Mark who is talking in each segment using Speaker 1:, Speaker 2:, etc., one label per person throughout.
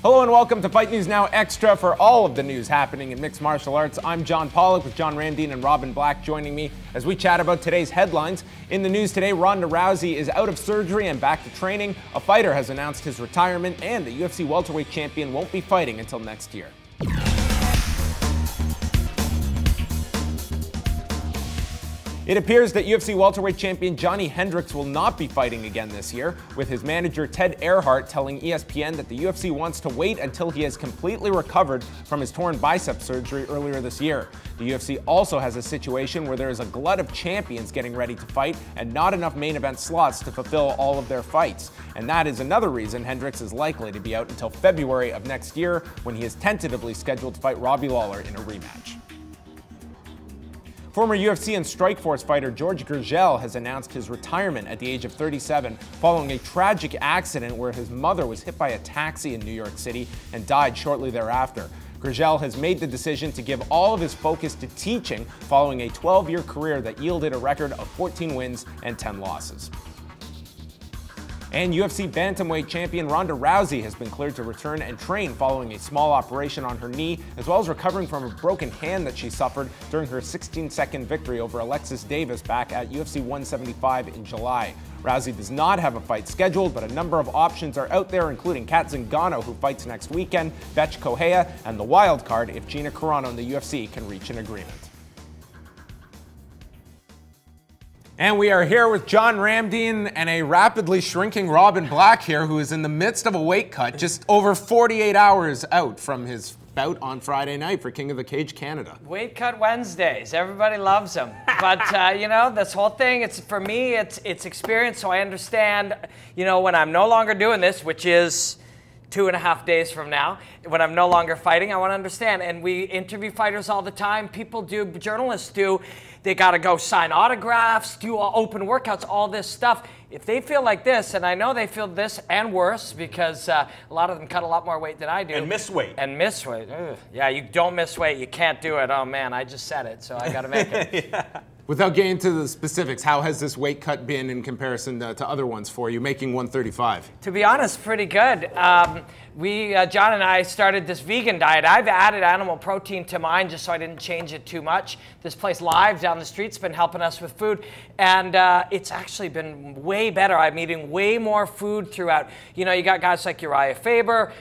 Speaker 1: Hello and welcome to Fight News Now Extra for all of the news happening in mixed martial arts. I'm John Pollock with John Randine and Robin Black joining me as we chat about today's headlines. In the news today, Ronda Rousey is out of surgery and back to training. A fighter has announced his retirement, and the UFC welterweight champion won't be fighting until next year. It appears that UFC welterweight champion Johny Hendricks will not be fighting again this year, with his manager Ted Earhart telling ESPN that the UFC wants to wait until he has completely recovered from his torn bicep surgery earlier this year. The UFC also has a situation where there is a glut of champions getting ready to fight and not enough main event slots to fulfill all of their fights. And that is another reason Hendricks is likely to be out until February of next year, when he is tentatively scheduled to fight Robbie Lawler in a rematch. Former UFC and Strikeforce fighter George Gurgel has announced his retirement at the age of 37 following a tragic accident where his mother was hit by a taxi in New York City and died shortly thereafter. Gurgel has made the decision to give all of his focus to teaching following a 12-year career that yielded a record of 14 wins and 10 losses. And UFC bantamweight champion Ronda Rousey has been cleared to return and train following a small operation on her knee, as well as recovering from a broken hand that she suffered during her 16-second victory over Alexis Davis back at UFC 175 in July. Rousey does not have a fight scheduled, but a number of options are out there, including Kat Zingano, who fights next weekend, Betch Correia, and the wild card if Gina Carano and the UFC can reach an agreement. And we are here with John Randine and a rapidly shrinking Robin Black here, who is in the midst of a weight cut, just over 48 hours out from his bout on Friday night for King of the Cage Canada.
Speaker 2: Weight cut Wednesdays, everybody loves them. But you know, this whole thing, for me, it's experience, so I understand, you know, when I'm no longer doing this, which is 2.5 days from now, when I'm no longer fighting, I want to understand. And we interview fighters all the time. People do, journalists do. They got to go sign autographs, do open workouts, all this stuff. If they feel like this, and I know they feel this and worse, because a lot of them cut a lot more weight than I do.
Speaker 3: And miss weight.
Speaker 2: And miss weight. Ugh. Yeah, you don't miss weight. You can't do it. Oh, man, I just said it, so I got to make it.
Speaker 3: Yeah.
Speaker 1: Without getting into the specifics, how has this weight cut been in comparison to other ones for you, making 135?
Speaker 2: To be honest, pretty good. John and I started this vegan diet. I've added animal protein to mine just so I didn't change it too much. This place Live down the street's been helping us with food, and it's actually been way better. I'm eating way more food throughout. You know, you got guys like Uriah Faber,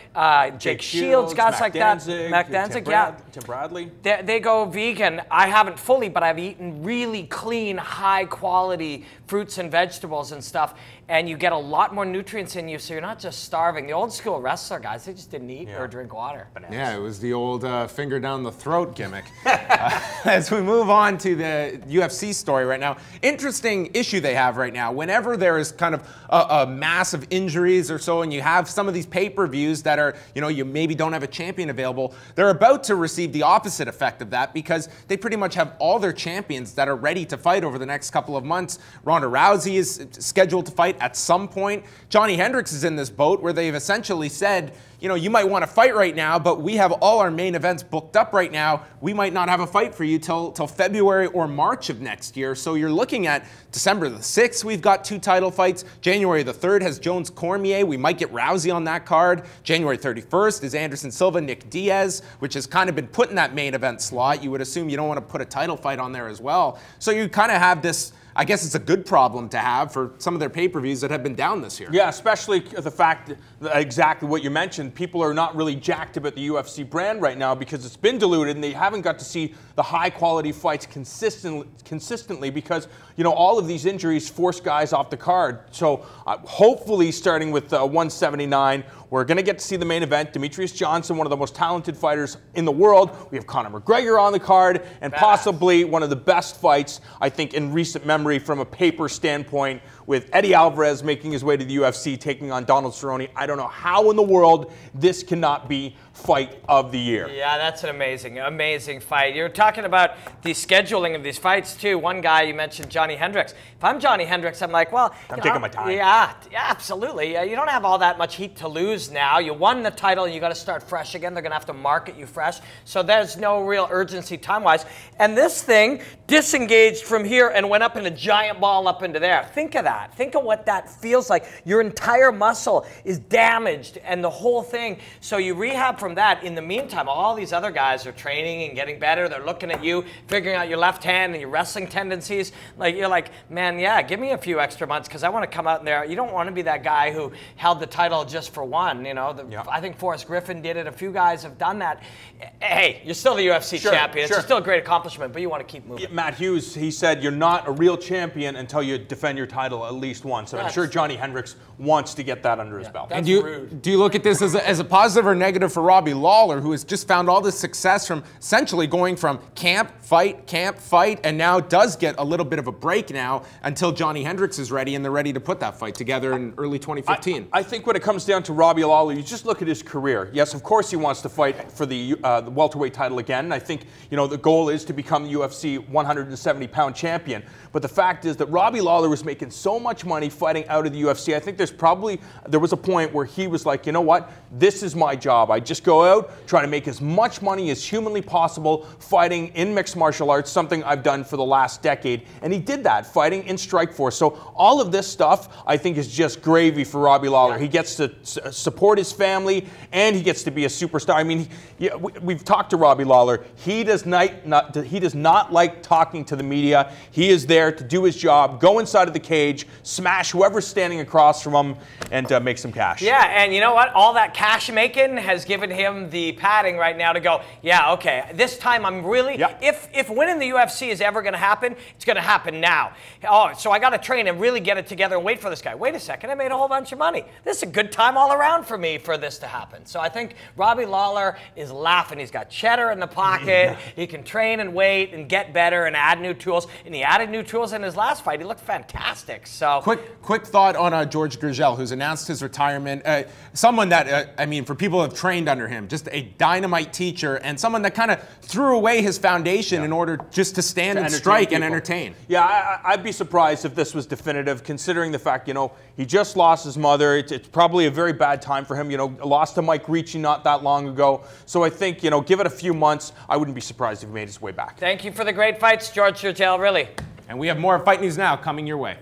Speaker 2: Jake Shields, guys
Speaker 3: Mac
Speaker 2: like
Speaker 3: Danzig,
Speaker 2: that. Mac Danzig, yeah.
Speaker 3: Tim Bradley.
Speaker 2: They go vegan. I haven't fully, but I've eaten really clean, high-quality fruits and vegetables and stuff, and you get a lot more nutrients in you, so you're not just starving. The old school wrestler guys, they just didn't eat or drink water.
Speaker 1: Bananas. Yeah, it was the old finger down the throat gimmick. As we move on to the UFC story right now, interesting issue they have right now. Whenever there is kind of a mass of injuries or so, and you have some of these pay-per-views that are, you know, you maybe don't have a champion available, they're about to receive the opposite effect of that, because they pretty much have all their champions that are ready to fight over the next couple of months. Ronda Rousey is scheduled to fight at some point. Johny Hendricks is in this boat where they've essentially said, you know, you might want to fight right now, but we have all our main events booked up right now. We might not have a fight for you till February or March of next year. So you're looking at December the 6th, we've got 2 title fights. January the 3rd has Jones Cormier. We might get Rousey on that card. January 31st is Anderson Silva, Nick Diaz, which has kind of been put in that main event slot. You would assume you don't want to put a title fight on there as well. So you kind of have this, I guess it's a good problem to have for some of their pay-per-views that have been down this year.
Speaker 3: Yeah, especially the fact that exactly what you mentioned, people are not really jacked about the UFC brand right now because it's been diluted and they haven't got to see the high-quality fights consistently because, you know, all of these injuries force guys off the card. So hopefully starting with 179, we're going to get to see the main event. Demetrius Johnson, one of the most talented fighters in the world. We have Conor McGregor on the card, and possibly one of the best fights, I think, in recent memory from a paper standpoint, with Eddie Alvarez making his way to the UFC, taking on Donald Cerrone. I don't know how in the world this cannot be fight of the year.
Speaker 2: Yeah, that's an amazing, amazing fight. You're talking about the scheduling of these fights, too. One guy, you mentioned Johny Hendricks. If I'm Johny Hendricks, I'm like, well,
Speaker 3: I'm taking my time.
Speaker 2: Yeah, absolutely. You don't have all that much heat to lose now. You won the title, you got to start fresh again. They're going to have to market you fresh. So there's no real urgency time-wise. And this thing disengaged from here and went up in a giant ball up into there. Think of that. that. Think of what that feels like. Your entire muscle is damaged and the whole thing. So you rehab from that. In the meantime, all these other guys are training and getting better. They're looking at you, figuring out your left hand and your wrestling tendencies. Like, you're like, man, yeah, give me a few extra months because I want to come out in there. You don't want to be that guy who held the title just for one. You know, I think Forrest Griffin did it. A few guys have done that. Hey, you're still the UFC champion. It's still a great accomplishment, but you want to keep moving.
Speaker 3: Matt Hughes, he said, you're not a real champion until you defend your title at least once. And I'm sure Johny Hendricks wants to get that under his belt.
Speaker 1: And do you look at this as a positive or negative for Robbie Lawler, who has just found all this success from essentially going from camp, fight, and now does get a little bit of a break now until Johny Hendricks is ready and they're ready to put that fight together in early 2015?
Speaker 3: I think when it comes down to Robbie Lawler, you just look at his career. Yes, of course he wants to fight for the welterweight title again. I think, you know, the goal is to become UFC 170-pound champion. But the fact is that Robbie Lawler was making so much money fighting out of the UFC. I think there was a point where he was like, you know what, this is my job. I just go out, try to make as much money as humanly possible fighting in mixed martial arts, something I've done for the last decade. And he did that, fighting in Strikeforce. So all of this stuff, I think, is just gravy for Robbie Lawler. Yeah. He gets to support his family, and he gets to be a superstar. I mean, we've talked to Robbie Lawler. He does not like talking to the media. He is there to do his job, go inside of the cage, smash whoever's standing across from him, and make some cash.
Speaker 2: Yeah, and you know what? All that cash making has given him the padding right now to go, yeah, okay, this time I'm really, if winning the UFC is ever going to happen, it's going to happen now. Oh, so I got to train and really get it together and wait for this guy. Wait a second, I made a whole bunch of money. This is a good time all around for me for this to happen. So I think Robbie Lawler is laughing. He's got cheddar in the pocket. He can train and wait and get better and add new tools. And he added new tools in his last fight. He looked fantastic. So
Speaker 1: quick thought on George Gurgel, who's announced his retirement. Someone that, I mean, for people who have trained under him, just a dynamite teacher and someone that kind of threw away his foundation in order just to stand and strike and entertain.
Speaker 3: Yeah, I'd be surprised if this was definitive, considering the fact, you know, he just lost his mother. It's probably a very bad time for him. You know, lost to Mike Ricci not that long ago. So I think, you know, give it a few months. I wouldn't be surprised if he made his way back.
Speaker 2: Thank you for the great fights, George Gurgel, really.
Speaker 1: And we have more Fight News Now coming your way.